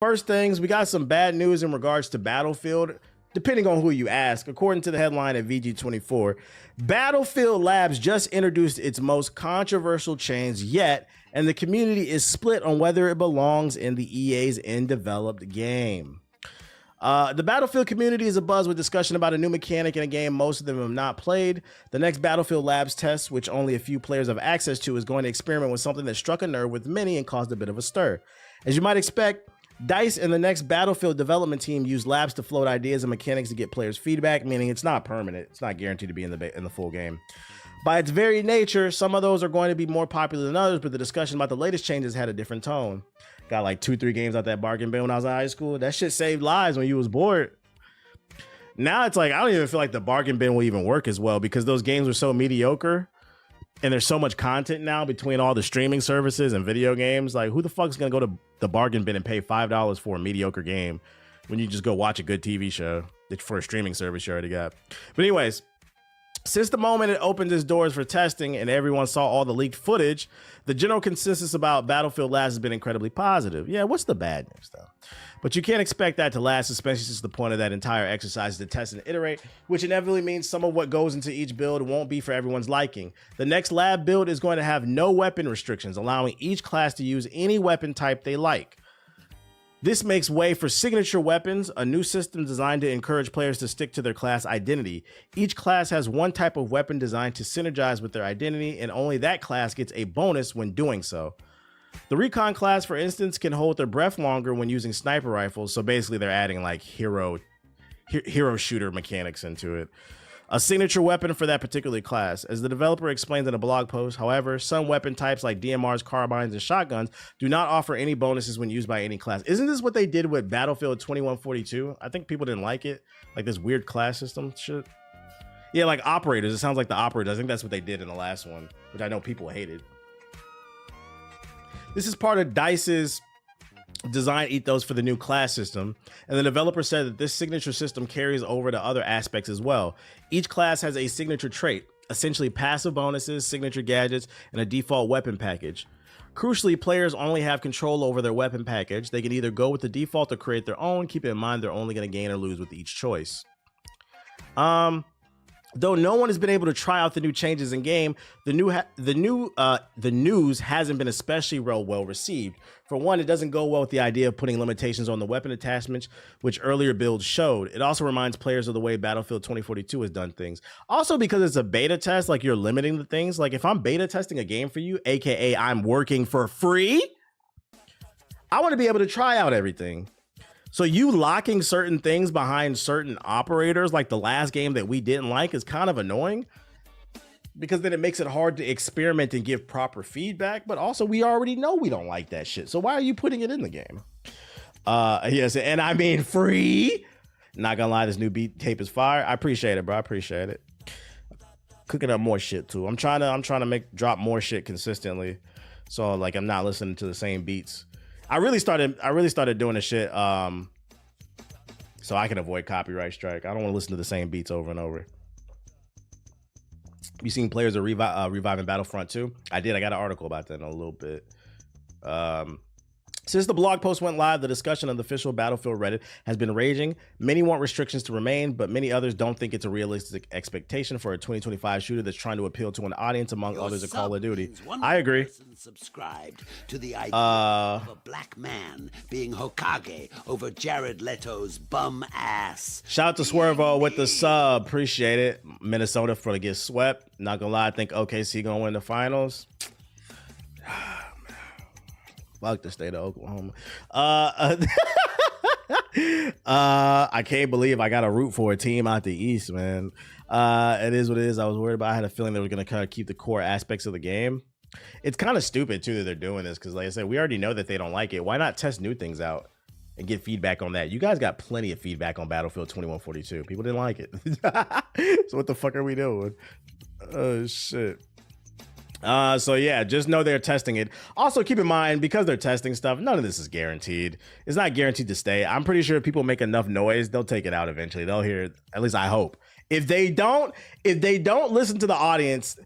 First things, we got some bad news in regards to Battlefield, depending on who you ask. According to the headline at VG24, Battlefield Labs just introduced its most controversial change yet, and the community is split on whether it belongs in the EA's in-developed game. The Battlefield community is abuzz with discussion about a new mechanic in a game most of them have not played. The next Battlefield Labs test, which only a few players have access to, is going to experiment with something that struck a nerve with many and caused a bit of a stir. As you might expect, DICE and the next Battlefield development team use labs to float ideas and mechanics to get players' feedback, meaning it's not permanent. It's not guaranteed to be in the full game. By its very nature, some of those are going to be more popular than others, but the discussion about the latest changes had a different tone. Got like 2-3 games out that bargain bin when I was in high school. That shit saved lives when you was bored. Now it's like, I don't even feel like the bargain bin will even work as well because those games were so mediocre and there's so much content now between all the streaming services and video games. Like, who the fuck is going to go to the bargain bin and pay $5 for a mediocre game when you just go watch a good TV show for a streaming service you already got? But anyways, since the moment it opened its doors for testing and everyone saw all the leaked footage, the general consensus about Battlefield Labs has been incredibly positive. Yeah, what's the bad news though? But you can't expect that to last, especially since the point of that entire exercise is to test and iterate, which inevitably means some of what goes into each build won't be for everyone's liking. The next lab build is going to have no weapon restrictions, allowing each class to use any weapon type they like. This makes way for signature weapons, a new system designed to encourage players to stick to their class identity. Each class has one type of weapon designed to synergize with their identity, and only that class gets a bonus when doing so. The Recon class, for instance, can hold their breath longer when using sniper rifles, so basically they're adding like hero shooter mechanics into it. A signature weapon for that particular class. As the developer explains in a blog post, however, some weapon types like DMRs, carbines, and shotguns do not offer any bonuses when used by any class. Isn't this what they did with Battlefield 2142? I think people didn't like it. Like this weird class system shit. Yeah, like operators. It sounds like the operators. I think that's what they did in the last one, which I know people hated. This is part of DICE's design ethos for the new class system, and the developer said that this signature system carries over to other aspects as well. Each class has a signature trait, essentially passive bonuses, signature gadgets, and a default weapon package. Crucially, players only have control over their weapon package. They can either go with the default or create their own. Keep in mind they're only going to gain or lose with each choice. Though no one has been able to try out the new changes in game, the news hasn't been especially well received. For one, it doesn't go well with the idea of putting limitations on the weapon attachments, which earlier builds showed. It also reminds players of the way Battlefield 2042 has done things. Also, because it's a beta test, like you're limiting the things. Like if I'm beta testing a game for you, aka I'm working for free, I want to be able to try out everything. So you locking certain things behind certain operators, like the last game that we didn't like, is kind of annoying because then it makes it hard to experiment and give proper feedback. But also, we already know we don't like that shit. So why are you putting it in the game? Yes, and I mean free. Not gonna lie, this new beat tape is fire. I appreciate it, bro. I appreciate it. Cooking up more shit too. I'm trying to drop more shit consistently. So like I'm not listening to the same beats. I really started doing this shit so I can avoid copyright strike. I don't want to listen to the same beats over and over. You seen players are reviving Battlefront 2? I did. I got an article about that in a little bit. Since the blog post went live, the discussion on the official Battlefield Reddit has been raging. Many want restrictions to remain, but many others don't think it's a realistic expectation for a 2025 shooter that's trying to appeal to an audience among others of Call of Duty. I agree. Subscribed to the idea of a black man being Hokage over Jared Leto's bum ass. Shout out to Swervo with the sub. Appreciate it. Minnesota for to get swept. Not gonna lie, I think OKC gonna win the finals. Fuck the state of Oklahoma. I can't believe I got to root for a team out the East, man. It is what it is. I was worried about. I had a feeling they were going to kind of keep the core aspects of the game. It's kind of stupid, too, that they're doing this because, like I said, we already know that they don't like it. Why not test new things out and get feedback on that? You guys got plenty of feedback on Battlefield 2142. People didn't like it. So what the fuck are we doing? Oh, shit. So yeah, just know they're testing it. Also, keep in mind, because they're testing stuff, none of this is guaranteed. It's not guaranteed to stay. I'm pretty sure if people make enough noise, they'll take it out eventually. They'll hear it. At least I hope. If they don't listen to the audience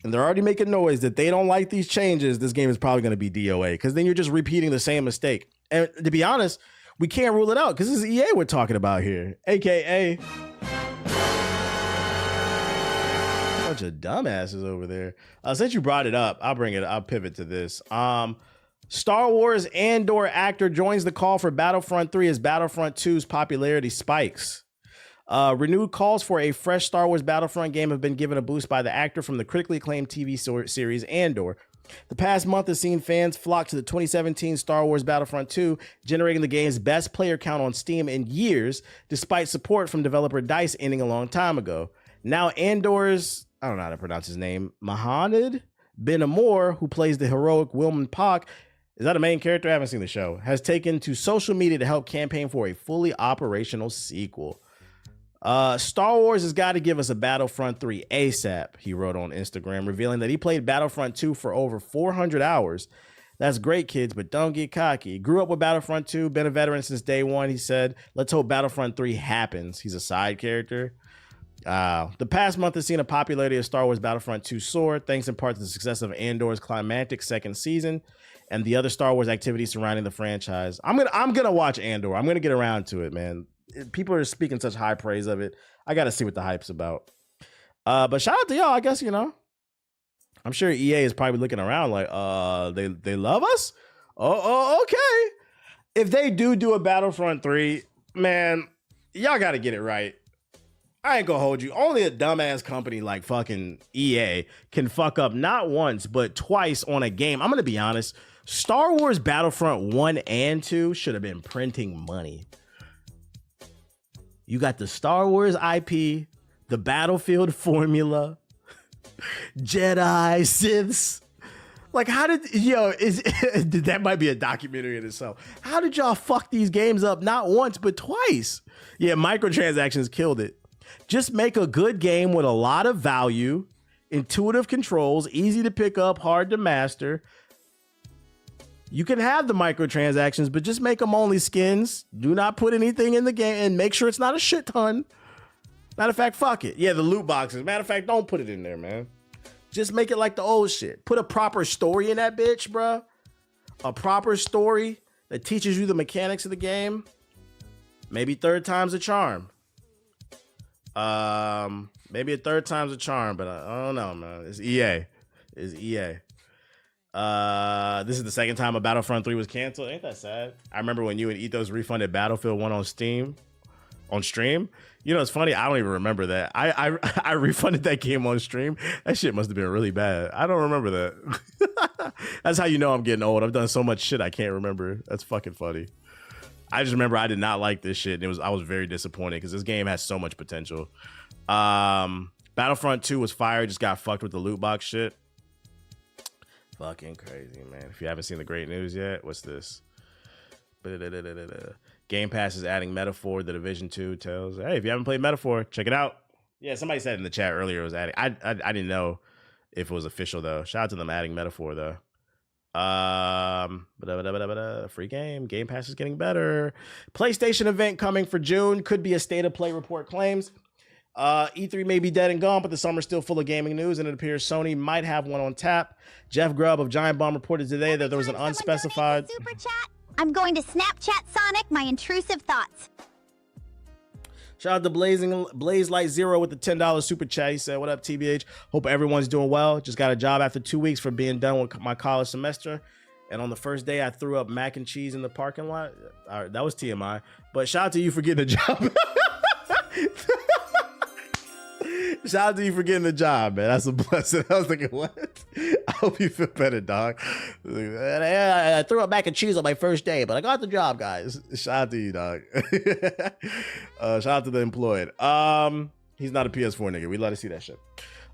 and they're already making noise that they don't like these changes, this game is probably going to be DOA because then you're just repeating the same mistake. And to be honest, we can't rule it out because this is EA we're talking about here, aka a bunch of dumbasses over there. Since you brought it up, I'll pivot to this. Star Wars Andor actor joins the call for Battlefront 3 as Battlefront 2's popularity spikes. Renewed calls for a fresh Star Wars Battlefront game have been given a boost by the actor from the critically acclaimed TV series Andor. The past month has seen fans flock to the 2017 Star Wars Battlefront 2, generating the game's best player count on Steam in years, despite support from developer DICE ending a long time ago. Now Andor's, I don't know how to pronounce his name, Mohamed Ben Amor, who plays the heroic Wilman Pak, is that a main character? I haven't seen the show. Has taken to social media to help campaign for a fully operational sequel. Star Wars has got to give us a Battlefront 3 ASAP, he wrote on Instagram, revealing that he played Battlefront 2 for over 400 hours. That's great, kids, but don't get cocky. Grew up with Battlefront 2, been a veteran since day one, he said. Let's hope Battlefront 3 happens. He's a side character. The past month has seen a popularity of Star Wars Battlefront 2 soar, thanks in part to the success of Andor's climactic second season and the other Star Wars activities surrounding the franchise. I'm gonna watch Andor. I'm gonna get around to it, man. People are speaking such high praise of it. I got to see what the hype's about. But shout out to y'all. I guess, I'm sure EA is probably looking around like, they love us. Oh, okay. If they do a Battlefront 3, man, y'all got to get it right. I ain't gonna hold you. Only a dumbass company like fucking EA can fuck up not once, but twice on a game. I'm going to be honest. Star Wars Battlefront 1 and 2 should have been printing money. You got the Star Wars IP, the Battlefield formula, Jedi, Siths. Like, how did, that might be a documentary in itself. How did y'all fuck these games up not once, but twice? Yeah, microtransactions killed it. Just make a good game with a lot of value, intuitive controls, easy to pick up, hard to master. You can have the microtransactions, but just make them only skins. Do not put anything in the game and make sure it's not a shit ton. Matter of fact, fuck it. Yeah, the loot boxes. Matter of fact, don't put it in there, man. Just make it like the old shit. Put a proper story in that bitch, bruh. A proper story that teaches you the mechanics of the game. Maybe third time's a charm. Maybe a third time's a charm, but I don't know, man. It's EA. It's EA. This is the second time a Battlefront 3 was canceled. Ain't that sad? I remember when you and Ethos refunded Battlefield 1 on stream. It's funny. I don't even remember that. I refunded that game on stream. That shit must have been really bad. I don't remember that. That's how you know I'm getting old. I've done so much shit I can't remember. That's fucking funny. I just remember I did not like this shit, and I was very disappointed because this game has so much potential. Battlefront 2 was fire, just got fucked with the loot box shit. Fucking crazy, man. If you haven't seen the great news yet, what's this? Game Pass is adding Metaphor. The Division 2 tells, hey, if you haven't played Metaphor, check it out. Yeah, somebody said in the chat earlier it was adding. I didn't know if it was official though. Shout out to them adding Metaphor though. Free game. Game Pass is getting better. PlayStation event coming for June. Could be a state of play report claims. E3 may be dead and gone, but the summer's still full of gaming news, and it appears Sony might have one on tap. Jeff Grubb of Giant Bomb reported today that there was an unspecified super chat. I'm going to Snapchat Sonic my intrusive thoughts. Shout out to Blaze Light Zero with the $10 super chat. He said, what up, TBH? Hope everyone's doing well. Just got a job after 2 weeks for being done with my college semester. And on the first day, I threw up mac and cheese in the parking lot. All right, that was TMI. But shout out to you for getting a job. Shout out to you for getting the job, man. That's a blessing. I was thinking, what? I hope you feel better, dog. I threw up mac and cheese on my first day, but I got the job, guys. Shout out to you, dog. Shout out to the employed. He's not a PS4 nigga. We let us see that shit.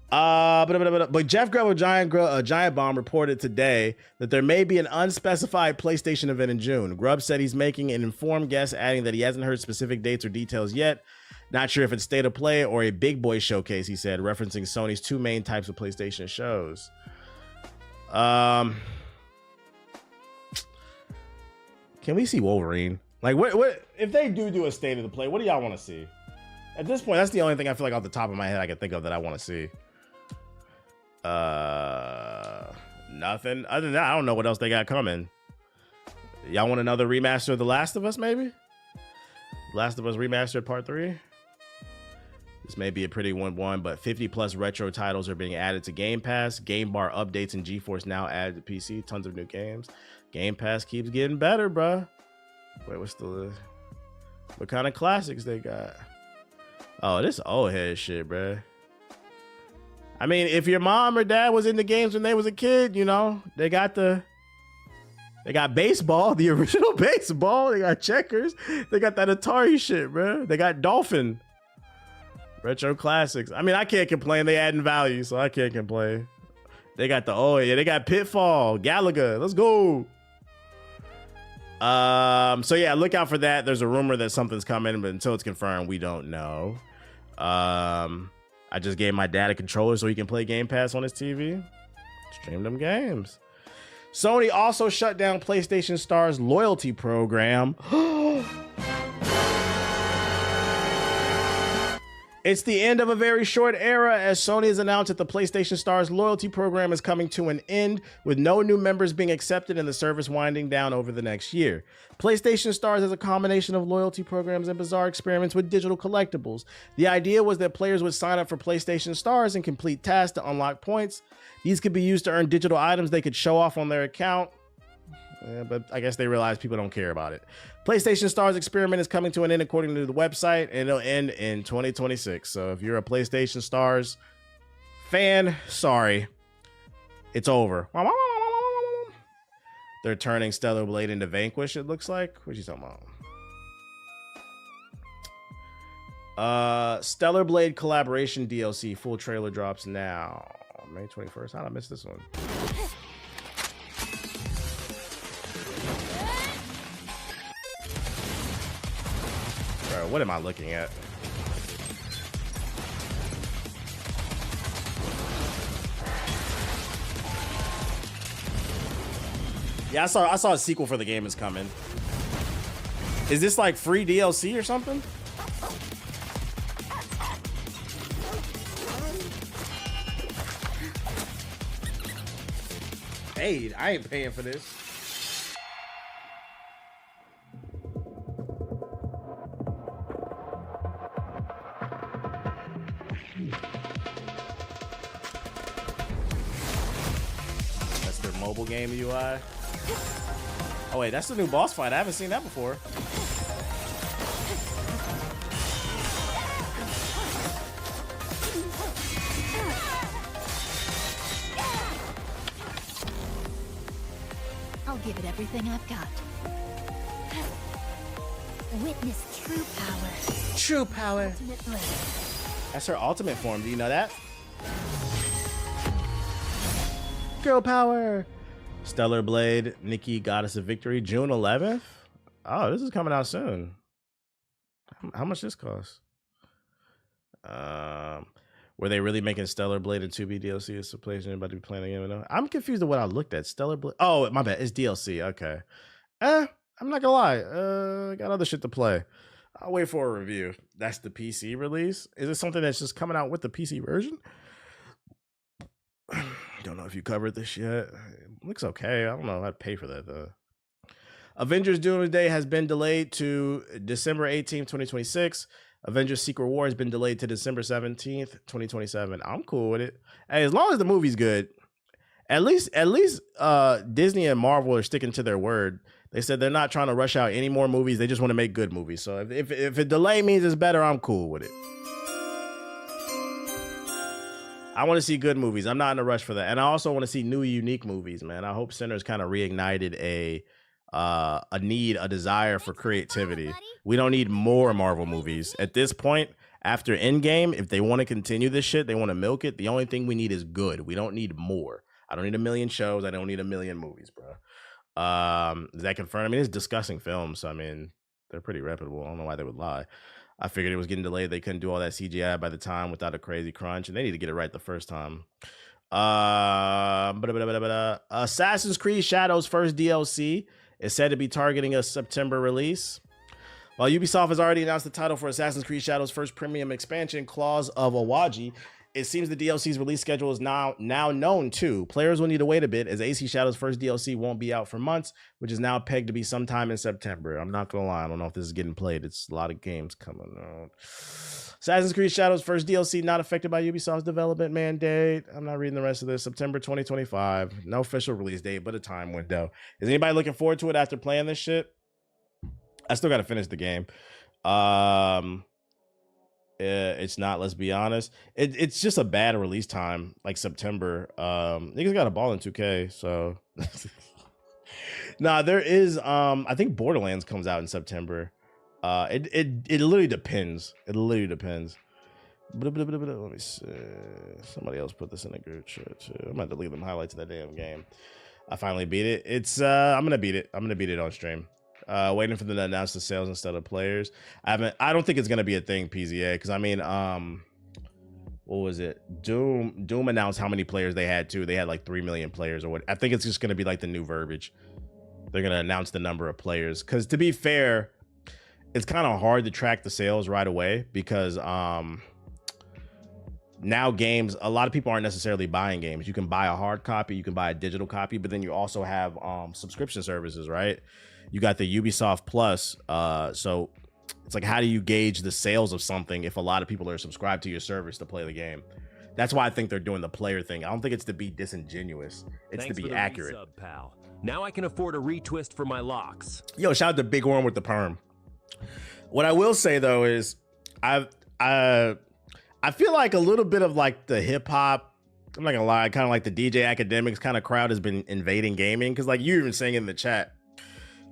But Jeff Grubb of Giant Bomb reported today that there may be an unspecified PlayStation event in June. Grubb said he's making an informed guess, adding that he hasn't heard specific dates or details yet. Not sure if it's state of play or a big boy showcase, he said, referencing Sony's two main types of PlayStation shows. Can we see Wolverine? Like, what if they do a state of the play? What do y'all want to see? At this point, that's the only thing I feel like off the top of my head I can think of that I want to see. Nothing. Other than that, I don't know what else they got coming. Y'all want another remaster of The Last of Us, maybe? Last of Us Remastered Part 3? This may be a pretty one, but 50 plus retro titles are being added to Game Pass. Game Bar updates and GeForce Now added to PC. Tons of new games. Game Pass keeps getting better, bruh. Wait, what kind of classics they got? Oh, this old head shit, bruh. I mean, if your mom or dad was into games when they was a kid, you know, they got baseball, the original baseball. They got checkers. They got that Atari shit, bruh. They got Dolphin. Retro classics. I mean, I can't complain. They adding value, so I can't complain. They got they got Pitfall, Galaga. Let's go. So yeah, look out for that. There's a rumor that something's coming, but until it's confirmed, we don't know. I just gave my dad a controller so he can play Game Pass on his TV. Stream them games. Sony also shut down PlayStation Star's loyalty program. It's the end of a very short era, as Sony has announced that the PlayStation Star's loyalty program is coming to an end, with no new members being accepted and the service winding down over the next year. PlayStation Stars is a combination of loyalty programs and bizarre experiments with digital collectibles. The idea was that players would sign up for PlayStation Stars and complete tasks to unlock points. These could be used to earn digital items they could show off on their account. But I guess they realize people don't care about it. PlayStation Stars experiment is coming to an end according to the website, and it'll end in 2026. So if you're a PlayStation Stars fan, sorry, it's over. They're turning Stellar Blade into Vanquish, it looks like. What you talking about? Stellar Blade collaboration DLC full trailer drops now. May 21st. How did I miss this one? Bro, what am I looking at? Yeah, I saw a sequel for the game is coming. Is this like free DLC or something? Hey, I ain't paying for this. That's their mobile game UI. Oh wait, that's the new boss fight. I haven't seen that before. I'll give it everything I've got. Witness true power. True power. Ultimate blade. That's her ultimate form. Do you know that? Girl power. Stellar Blade, Nikki, Goddess of Victory, June 11th. Oh, this is coming out soon. How much this cost? Were they really making Stellar Blade and 2B DLC? Is the PlayStation about to be playing the game? I'm confused at what I looked at. Stellar Blade. Oh, my bad. It's DLC. Okay. I'm not gonna lie. I got other shit to play. I'll wait for a review. That's the PC release. Is it something that's just coming out with the PC version? Don't know if you covered this yet. It looks okay. I don't know. I'd pay for that though. Avengers Doomsday has been delayed to December 18th, 2026. Avengers Secret War has been delayed to December 17th, 2027. I'm cool with it. Hey, as long as the movie's good. At least Disney and Marvel are sticking to their word. They said they're not trying to rush out any more movies. They just want to make good movies. So if a delay means it's better, I'm cool with it. I want to see good movies. I'm not in a rush for that. And I also want to see new, unique movies, man. I hope Sinners kind of reignited a desire for creativity. We don't need more Marvel movies. At this point, after Endgame, if they want to continue this shit, they want to milk it, the only thing we need is good. We don't need more. I don't need a million shows. I don't need a million movies, bro. Is that confirmed? I mean, it's discussing films. So, I mean, they're pretty reputable. I don't know why they would lie. I figured it was getting delayed. They couldn't do all that CGI by the time without a crazy crunch, and they need to get it right the first time. Assassin's Creed Shadows' first DLC is said to be targeting a September release. While Ubisoft has already announced the title for Assassin's Creed Shadows' first premium expansion, Claws of Awaji, It seems the DLC's release schedule is now known too. Players will need to wait a bit as AC Shadow's first DLC won't be out for months, which is now pegged to be sometime in September. I'm not gonna lie, I don't know if this is getting played. It's a lot of games coming out. Assassin's Creed Shadows first DLC not affected by Ubisoft's development mandate. I'm not reading the rest of this. September 2025. No official release date, but a time window. Is anybody looking forward to it after playing this shit? I still gotta finish the game. It's not, let's be honest. It's just a bad release time, like September. Niggas got a ball in 2K, so nah, there is I think Borderlands comes out in September. It literally depends. It literally depends. Let me see. Somebody else put this in a group chat too. I'm about to leave them highlights of that damn game. I finally beat it. It's I'm gonna beat it. I'm gonna beat it on stream. Waiting for them to announce the sales instead of players. I don't think it's gonna be a thing, PZA, because I mean, what was it? Doom announced how many players they had too. They had like 3 million players or what. I think it's just gonna be like the new verbiage. They're gonna announce the number of players. Because to be fair, it's kind of hard to track the sales right away because now games, a lot of people aren't necessarily buying games. You can buy a hard copy, you can buy a digital copy, but then you also have subscription services, right? You got the Ubisoft Plus. So it's like, how do you gauge the sales of something if a lot of people are subscribed to your service to play the game? That's why I think they're doing the player thing. I don't think it's to be disingenuous. It's to be accurate. Resub, pal. Now I can afford a retwist for my locks. Yo, shout out to Big Worm with the perm. What I will say though is I feel like a little bit of like the hip hop, I'm not gonna lie, kind of like the DJ Academics kind of crowd has been invading gaming. Cause like you even saying in the chat,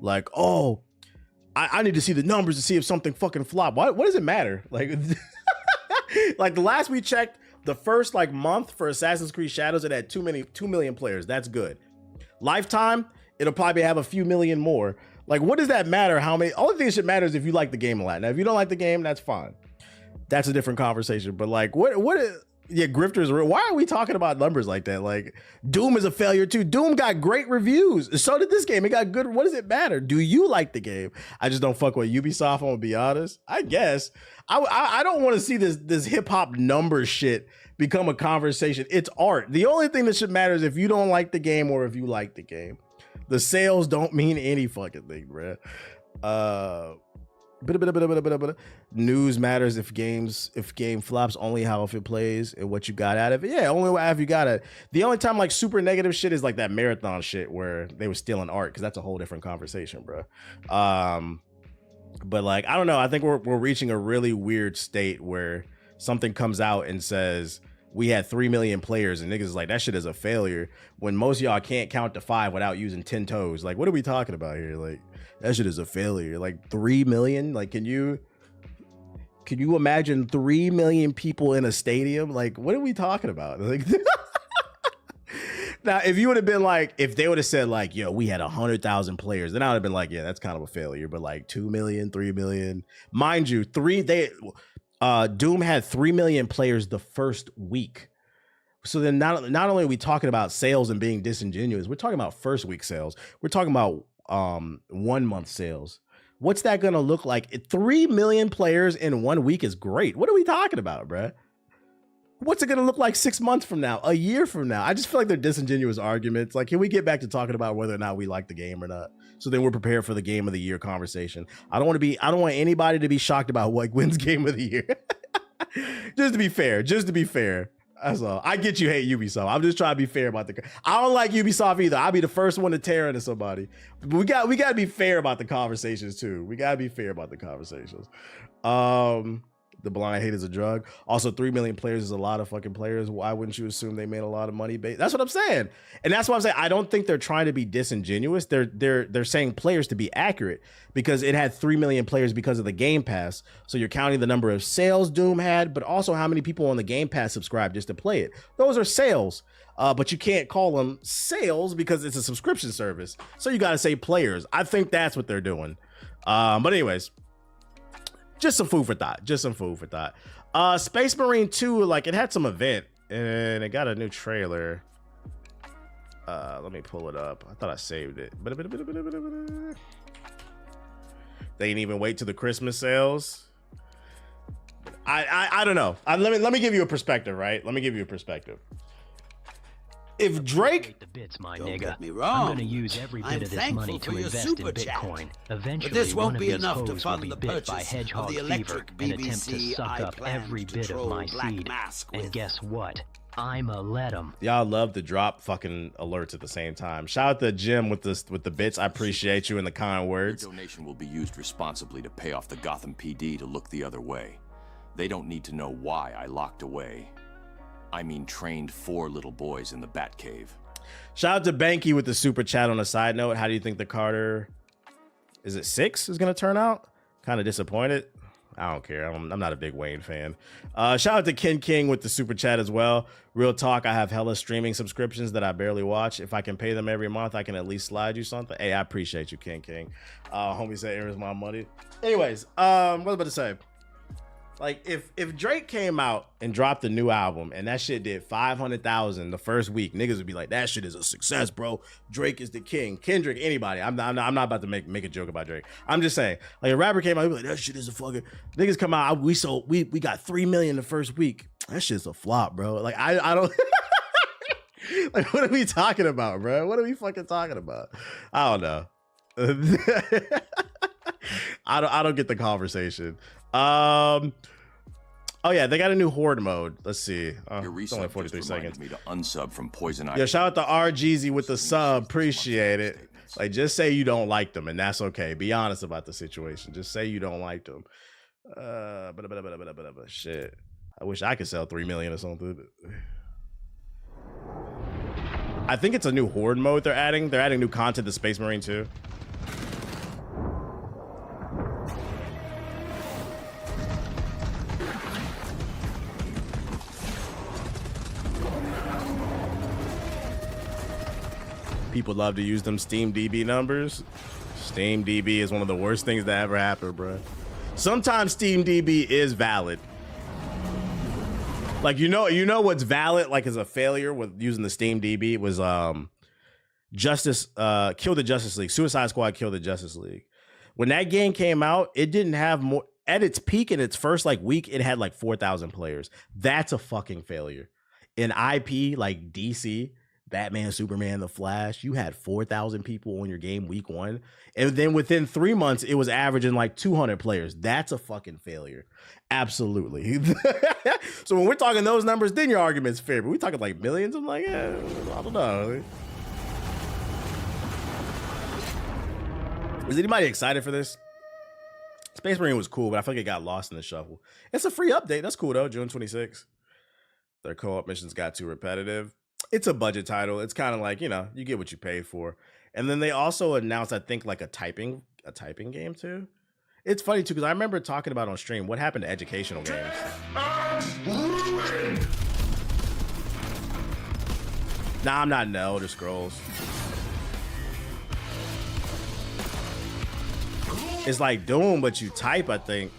like, oh, I need to see the numbers to see if something fucking flop. What does it matter? Like, like the last we checked, the first like month for Assassin's Creed Shadows, it had 2 million players. That's good. Lifetime, it'll probably have a few million more. Like, what does that matter? How many? Only thing that should matter is if you like the game a lot. Now, if you don't like the game, that's fine. That's a different conversation. But like, yeah, grifters. Why are we talking about numbers like that? Like, Doom is a failure too. Doom got great reviews. So did this game. It got good. What does it matter? Do you like the game? I just don't fuck with Ubisoft. I'm gonna be honest. I guess I don't want to see this hip hop number shit become a conversation. It's art. The only thing that should matter is if you don't like the game or if you like the game. The sales don't mean any fucking thing, bruh. News matters if game flops, only how if it plays and what you got out of it. Yeah, only how if you got it. The only time like super negative shit is like that marathon shit where they were stealing art, because that's a whole different conversation, bro. But like, I don't know. I think we're reaching a really weird state where something comes out and says we had 3 million players and niggas is like, that shit is a failure, when most of y'all can't count to 5 without using 10 toes. Like, what are we talking about here? Like, that shit is a failure. Like 3 million. Like, can you imagine 3 million people in a stadium? Like, what are we talking about? Like, now, if you would have been like, if they would have said like, yo, we had 100,000 players, then I would have been like, yeah, that's kind of a failure. But like 2 million, 3 million, mind you, Doom had 3 million players the first week. So then not only are we talking about sales and being disingenuous, we're talking about first week sales. We're talking about 1 month sales. What's that gonna look like? 3 million players in 1 week is great. What are we talking about, bruh? What's it gonna look like 6 months from now, a year from now? I just feel like they're disingenuous arguments. Like, can we get back to talking about whether or not we like the game or not? So then we're prepared for the game of the year conversation. I don't want anybody to be shocked about what wins game of the year. Just to be fair. That's all. I get you hate Ubisoft. I'm just trying to be fair about I don't like Ubisoft either. I'll be the first one to tear into somebody. But we got to be fair about the conversations too. The blind hate is a drug. Also, 3 million players is a lot of fucking players. Why wouldn't you assume they made a lot of money? That's what I'm saying. And that's why I'm saying I don't think they're trying to be disingenuous. They're saying players to be accurate, because it had 3 million players because of the Game Pass. So you're counting the number of sales Doom had, but also how many people on the Game Pass subscribe just to play it. Those are sales. But you can't call them sales because it's a subscription service. So you got to say players. I think that's what they're doing. But anyways, just some food for thought. Space Marine 2, like, it had some event and it got a new trailer. Let me pull it up. I thought I saved it. They didn't even wait till the Christmas sales. I don't know. Let me give you a perspective, right? Let me give you a perspective. If Drake, the bits, my Don't nigga. get me wrong. I'm gonna use every bit I'm of this thankful money for to your invest super in chat. Bitcoin. Eventually, But this one won't of be these enough to hoes will fund be the bit by purchase hedgehog of the fever electric and attempt to BBC suck I up plan every to bit of troll my Black seed. Mask And with. guess what? I'ma let 'em. y'all love to drop fucking alerts at the same time. Shout out to Jim with the bits. I appreciate you and the kind words. Your donation will be used responsibly to pay off the Gotham PD to look the other way. They don't need to know why I locked away. I mean, trained 4 little boys in the Batcave. Shout out to Banky with the super chat. On a side note, how do you think the Carter, is it 6 is gonna turn out? Kind of disappointed. I don't care. I'm not a big Wayne fan. Shout out to Ken King with the super chat as well. Real talk, I have hella streaming subscriptions that I barely watch. If I can pay them every month, I can at least slide you something. Hey, I appreciate you, Ken King. Homie said, "Here's my money." Anyways, what was I about to say? Like, if Drake came out and dropped a new album and that shit did 500,000 the first week, niggas would be like, "That shit is a success, bro. Drake is the king." Kendrick, anybody. I'm not about to make a joke about Drake. I'm just saying, like, a rapper came out, he'd be like, "That shit is a fucking." Niggas come out, we got 3 million the first week. That shit's a flop, bro. Like, I don't. Like, what are we talking about, bro? What are we fucking talking about? I don't know. I don't get the conversation. Oh yeah, they got a new horde mode. Let's see. It's only 43 seconds. Me to unsub from Poison Yeah, shout out to RGZ with the sub. Appreciate it. Like, just say you don't like them, and that's okay. Be honest about the situation. Just say you don't like them. Shit. I wish I could sell 3 million or something. I think it's a new horde mode they're adding. They're adding new content to Space Marine too. People love to use them Steam DB numbers. Steam DB is one of the worst things that ever happened, bro. Sometimes Steam DB is valid. Like, you know what's valid, like, as a failure with using the Steam DB was Kill the Justice League. Suicide Squad Kill the Justice League. When that game came out, it didn't have more. At its peak in its first like week, it had like 4,000 players. That's a fucking failure. In IP like DC, Batman, Superman, The Flash, you had 4,000 people on your game week 1. And then within 3 months, it was averaging like 200 players. That's a fucking failure. Absolutely. So when we're talking those numbers, then your argument's fair. But we're talking like millions. I'm like, yeah, I don't know. Is anybody excited for this? Space Marine was cool, but I feel like it got lost in the shuffle. It's a free update. That's cool though, June 26th. Their co-op missions got too repetitive. It's a budget title. It's kind of like, you get what you pay for. And then they also announced, I think, like a typing game too. It's funny too, because I remember talking about on stream what happened to educational games. Nah, I'm not in the Elder Scrolls. It's like Doom, but you type, I think.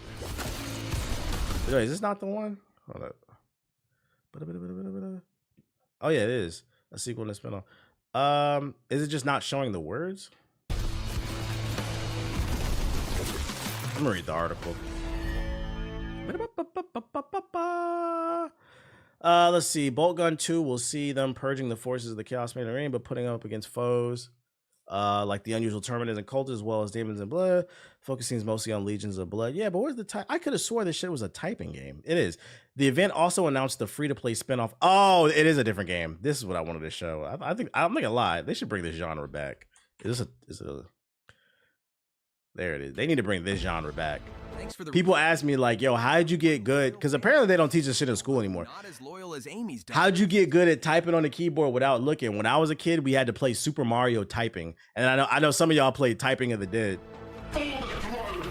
Wait, is this not the one? Hold up. Oh yeah, it is a sequel and a spinoff. Is it just not showing the words? I'm gonna read the article. Let's see. Bolt Gun 2 will see them purging the forces of the Chaos Marine, but putting up against foes like the unusual Terminators and Cultists, as well as Demons and Blood. Focusing mostly on Legions of Blood. Yeah, but where's the type? I could have swore this shit was a typing game. It is. The event also announced the free-to-play spinoff. Oh, it is a different game. This is what I wanted to show. I think I'm not gonna lie. They should bring this genre back. Is it a? There it is. They need to bring this genre back. Thanks for the People ask me like, "Yo, how'd you get good?" Because apparently they don't teach this shit in school anymore. Not as loyal as Amy's done. How'd you get good at typing on the keyboard without looking? When I was a kid, we had to play Super Mario typing, and I know some of y'all played Typing of the Dead.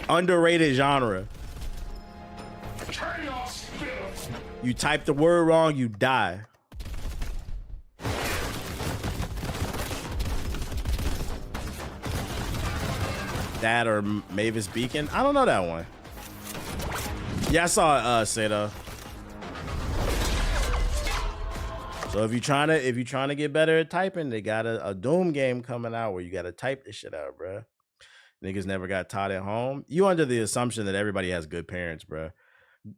Underrated genre. You type the word wrong, you die. That or Mavis Beacon? I don't know that one. Yeah, I saw Seda. So if you're trying to get better at typing, they got a Doom game coming out where you got to type this shit out, bruh. Niggas never got taught at home. You under the assumption that everybody has good parents, bruh.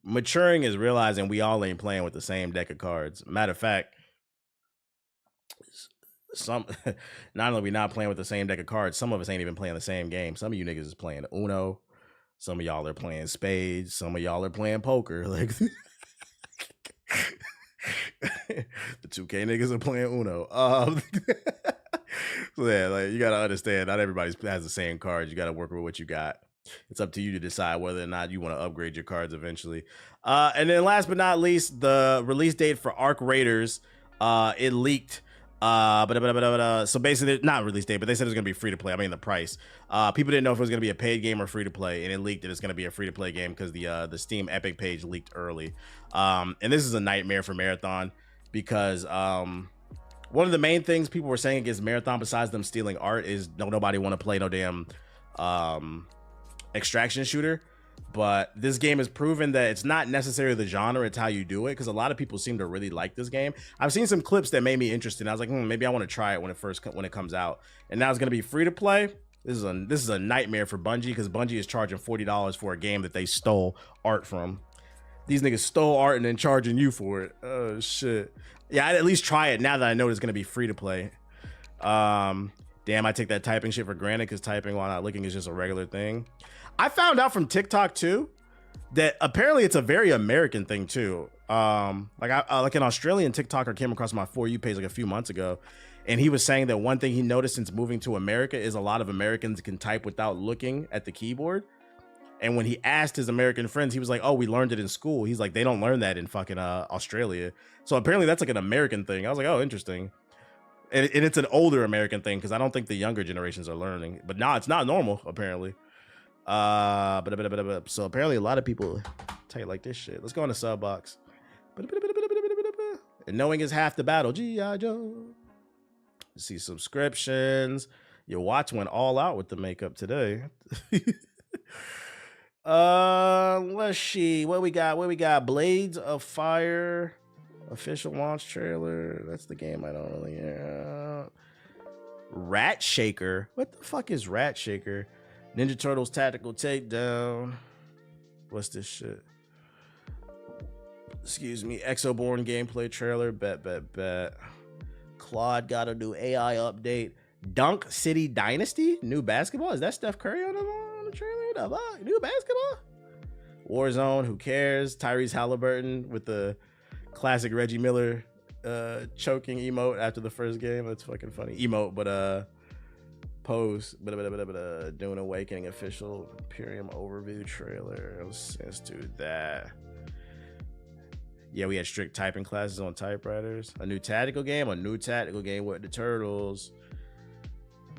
Maturing is realizing we all ain't playing with the same deck of cards. Matter of fact, some not only we not playing with the same deck of cards, some of us ain't even playing the same game. Some of you niggas is playing Uno. Some of y'all are playing spades. Some of y'all are playing poker. Like the 2K niggas are playing Uno. So yeah, like you gotta understand, not everybody has the same cards. You gotta work with what you got. It's up to you to decide whether or not you want to upgrade your cards eventually. And then last but not least, the release date for Arc Raiders, it leaked. So basically, not release date, but they said it was gonna be free to play. I mean the price. People didn't know if it was gonna be a paid game or free to play, and it leaked that it's gonna be a free to play game because the Steam Epic page leaked early. And this is a nightmare for Marathon because one of the main things people were saying against Marathon, besides them stealing art, is nobody want to play no damn extraction shooter. But this game has proven that it's not necessarily the genre, it's how you do it, because a lot of people seem to really like this game. I've seen some clips that made me interested. I was like, maybe I want to try it when it comes out. And now it's going to be free to play. This is a nightmare for Bungie, because Bungie is charging $40 for a game that they stole art from. These niggas stole art and then charging you for it. Oh shit. Yeah, I'd at least try it now that I know it's going to be free to play. Damn, I take that typing shit for granted, because typing while not looking is just a regular thing. I found out from TikTok too that apparently it's a very American thing too. Like an Australian TikToker came across my For You page like a few months ago, and he was saying that one thing he noticed since moving to America is a lot of Americans can type without looking at the keyboard. And when he asked his American friends, he was like, "Oh, we learned it in school." He's like, "They don't learn that in fucking Australia." So apparently that's like an American thing. I was like, "Oh, interesting." And it's an older American thing, because I don't think the younger generations are learning. But now it's not normal apparently. So apparently a lot of people type like this shit. Let's go on the sub box. And knowing is half the battle. G.I. Joe. See subscriptions. Your watch went all out with the makeup today. Let's see what we got. Blades of Fire official launch trailer. That's the game I don't really Rat Shaker. What the fuck is Rat Shaker? Ninja Turtles Tactical Takedown. What's this shit? Excuse me. Exoborn gameplay trailer. Bet. Claude got a new AI update. Dunk City Dynasty. New basketball. Is that Steph Curry on the trailer? New basketball? Warzone. Who cares? Tyrese Halliburton with the classic Reggie Miller choking emote after the first game. That's fucking funny. Emote, but pose. Dune Awakening official Imperium overview trailer. Let's do that. Yeah, we had strict typing classes on typewriters. A new tactical game with the Turtles.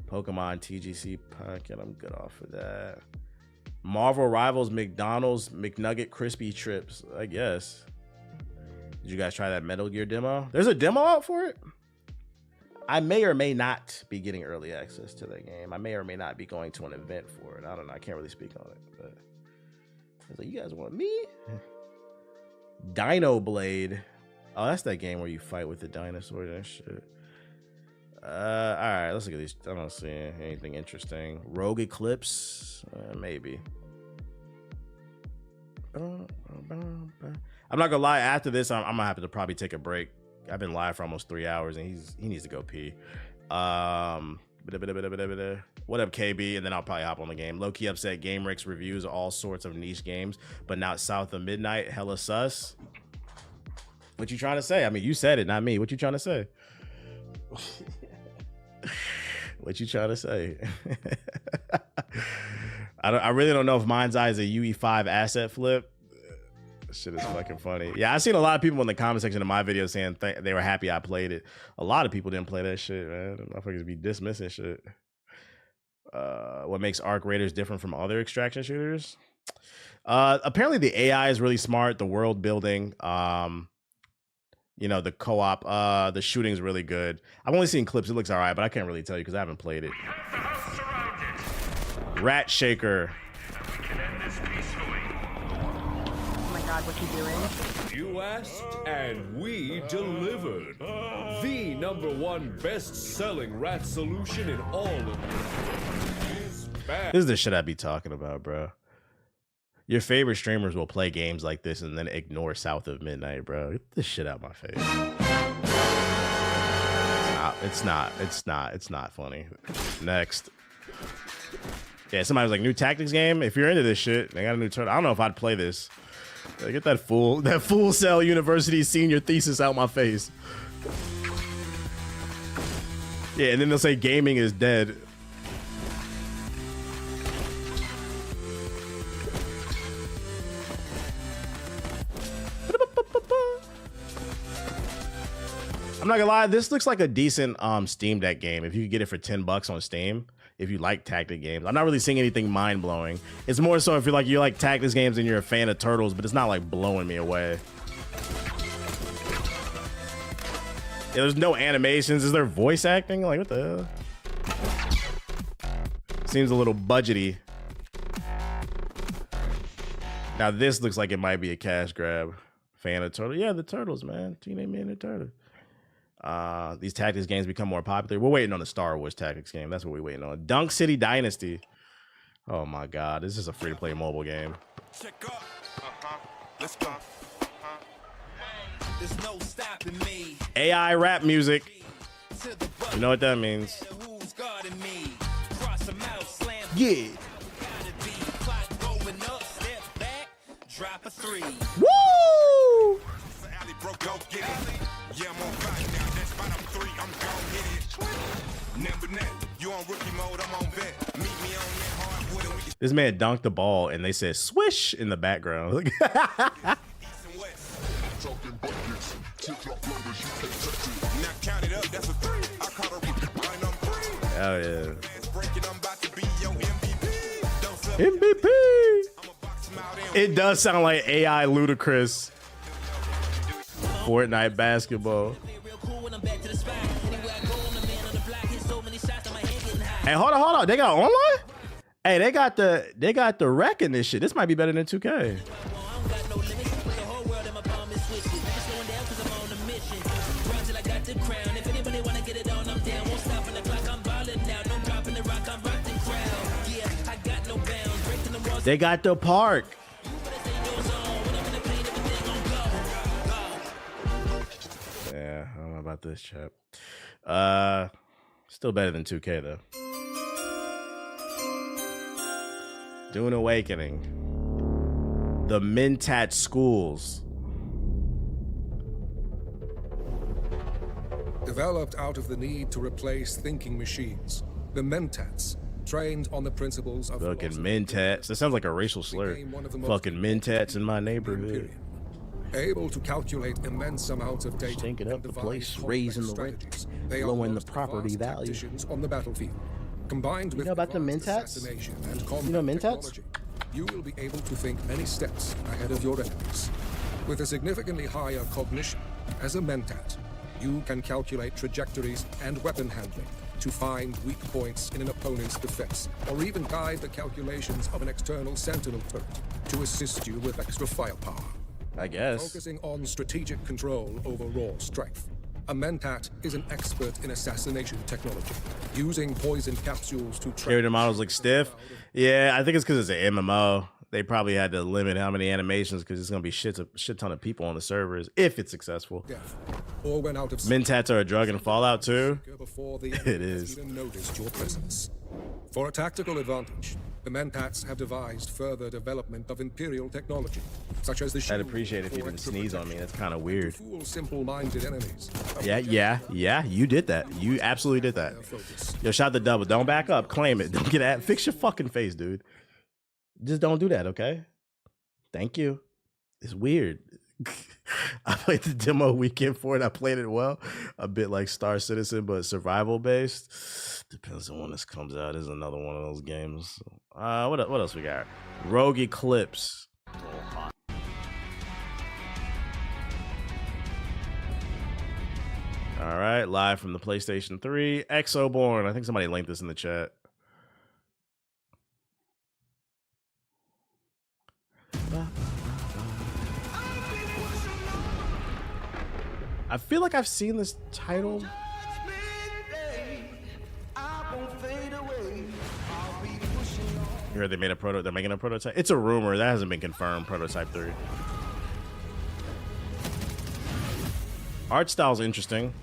Pokemon TGC Pocket. I'm good off of that. Marvel Rivals McDonald's McNugget Crispy Trips. I guess. Did you guys try that Metal Gear demo? There's a demo out for it? I may or may not be getting early access to that game. I may or may not be going to an event for it. I don't know. I can't really speak on it. But I was like, you guys want me? Dino Blade. Oh, that's that game where you fight with the dinosaurs and shit. All right, let's look at these. I don't see anything interesting. Rogue Eclipse, maybe. I'm not gonna lie. After this, I'm gonna have to probably take a break. I've been live for almost 3 hours, and he needs to go pee. What up, KB? And then I'll probably hop on the game. Low key upset. GameRix reviews all sorts of niche games, but not south of midnight. Hella sus. What you trying to say? I mean, you said it, not me. What you trying to say? What you trying to say? I really don't know if Mind's Eye is a UE5 asset flip. Shit is fucking funny. Yeah, I've seen a lot of people in the comment section of my video saying they were happy I played it. A lot of people didn't play that shit, man. Motherfuckers be dismissing shit. What makes Arc Raiders different from other extraction shooters? Apparently the AI is really smart. The world building, the co-op, the shooting's really good. I've only seen clips. It looks all right, but I can't really tell you because I haven't played it. Rat Shaker. What you doing? You asked and we delivered. The #1 best-selling rat solution in all of the This is the shit I be talking about, bro. Your favorite streamers will play games like this and then ignore South of Midnight, bro. Get this shit out of my face. It's not funny. Next. Yeah, somebody was like, new tactics game? If you're into this shit, they got a new turn. I don't know if I'd play this. Get that Full Sail University senior thesis out my face. Yeah, and then they'll say gaming is dead. I'm not gonna lie, this looks like a decent Steam Deck game. If you could get it for $10 on Steam, if you like tactic games. I'm not really seeing anything mind-blowing. It's more so if you like tactics games and you're a fan of Turtles, but it's not like blowing me away. Yeah, there's no animations. Is there voice acting? Like, what the hell? Seems a little budgety. Now this looks like it might be a cash grab. Fan of Turtles? Yeah, the Turtles, man. Teenage Mutant Ninja Turtles. These tactics games become more popular. We're waiting on the Star Wars tactics game. That's what we're waiting on. Dunk City Dynasty. Oh my God, this is a free-to-play mobile game. Check up. Let's go. There's no stopping me. AI rap music. You know what that means? Yeah. Drop a 3. Woo! Yeah, I'm on fire now. That's why I'm 3. I'm gon' hit it. Never net. You on rookie mode, I'm on vet. Meet me on that hardwood. This man dunked the ball and they said swish in the background. Now count it up, that's a 3. I caught a rookie. I'm 3. Oh yeah. MVP. It does sound like AI Ludacris. Fortnite basketball. Hey, hold on. They got online? Hey, they got the rec in this shit. This might be better than 2K. They got the park. Yeah, I don't know about this, chap. Still better than 2K though. Dune Awakening. The Mentat Schools. Developed out of the need to replace thinking machines, the Mentats, trained on the principles of fucking Mentats. That sounds like a racial slur. Fucking Mentats in my neighborhood. Able to calculate immense amounts of data, stinking up the place, raising the rent, lowering the property value on the battlefield. Combined with about the Mentats? You know Mentats? You will be able to think many steps ahead of your enemies. With a significantly higher cognition, as a Mentat, you can calculate trajectories and weapon handling to find weak points in an opponent's defense, or even guide the calculations of an external sentinel turret to assist you with extra firepower. I guess. Focusing on strategic control over raw strength. A Mentat is an expert in assassination technology, using poison capsules to character models look stiff. Yeah, I think it's because it's an MMO. They probably had to limit how many animations because it's gonna be shit ton of people on the servers if it's successful. Or when out of Mentats are a drug in Fallout 2. It is. Even noticed your presence. For a tactical advantage, the Mentats have devised further development of Imperial technology, such as the shield. I'd appreciate if you didn't sneeze on me. That's kind of weird. Fool simple-minded enemies. Yeah, you did that. You absolutely did that. Yo, shot the double. Don't back up. Claim it. Don't get at. Fix your fucking face, dude. Just don't do that, okay? Thank you. It's weird. I played the demo weekend for it. I played it well. A bit like Star Citizen, but survival based. Depends on when this comes out. This is another one of those games. What else we got? Rogue Eclipse. All right, live from the PlayStation 3. Exoborn. I think somebody linked this in the chat. I feel like I've seen this title. heard they made a prototype. They're making a prototype. It's a rumor that hasn't been confirmed. Prototype 3. Art style's interesting.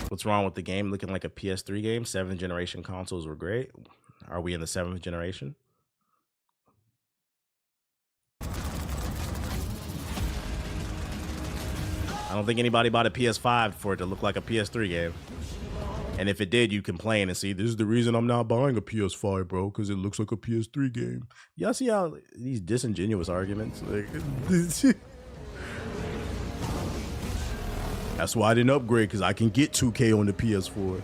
What's wrong with the game looking like a PS3 game? 7th generation consoles were great. Are we in the 7th generation? I don't think anybody bought a PS5 for it to look like a PS3 game. And if it did, you complain and see, this is the reason I'm not buying a PS5, bro, because it looks like a PS3 game. Y'all see how these disingenuous arguments? Like, that's why I didn't upgrade, because I can get 2K on the PS4.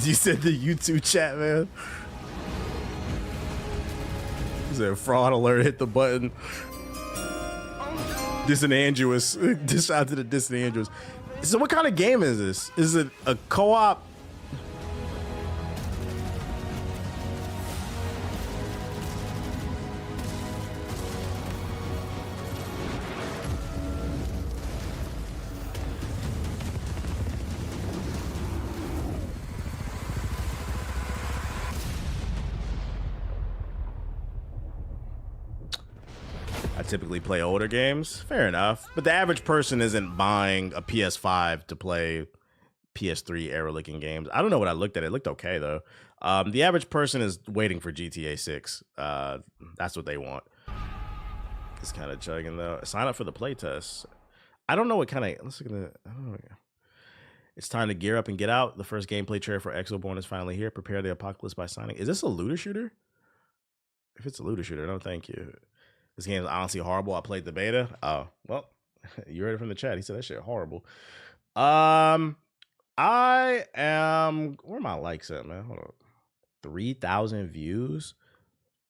You said the YouTube chat, man. He said fraud alert, hit the button. Disingenuous. Dish out to the disingenuous. So what kind of game is this? Is it a co-op? Typically play older games. Fair enough. But the average person isn't buying a PS5 to play PS3 era looking games. I don't know what I looked at. It looked okay though. The average person is waiting for GTA 6. That's what they want. It's kind of chugging though. Sign up for the playtest. I don't know what kind of, let's look at the, it's time to gear up and get out. The first gameplay trailer for Exoborn is finally here. Prepare the apocalypse by signing. Is this a looter shooter? If it's a looter shooter, no thank you. This game is honestly horrible. I played the beta. Oh, well, you heard it from the chat. He said that shit horrible. I am, where are my likes at, man? Hold on. 3,000 views.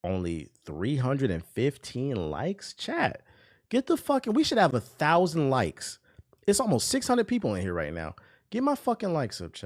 Only 315 likes. Chat, get the fucking, we should have 1,000 likes. It's almost 600 people in here right now. Get my fucking likes up, chat.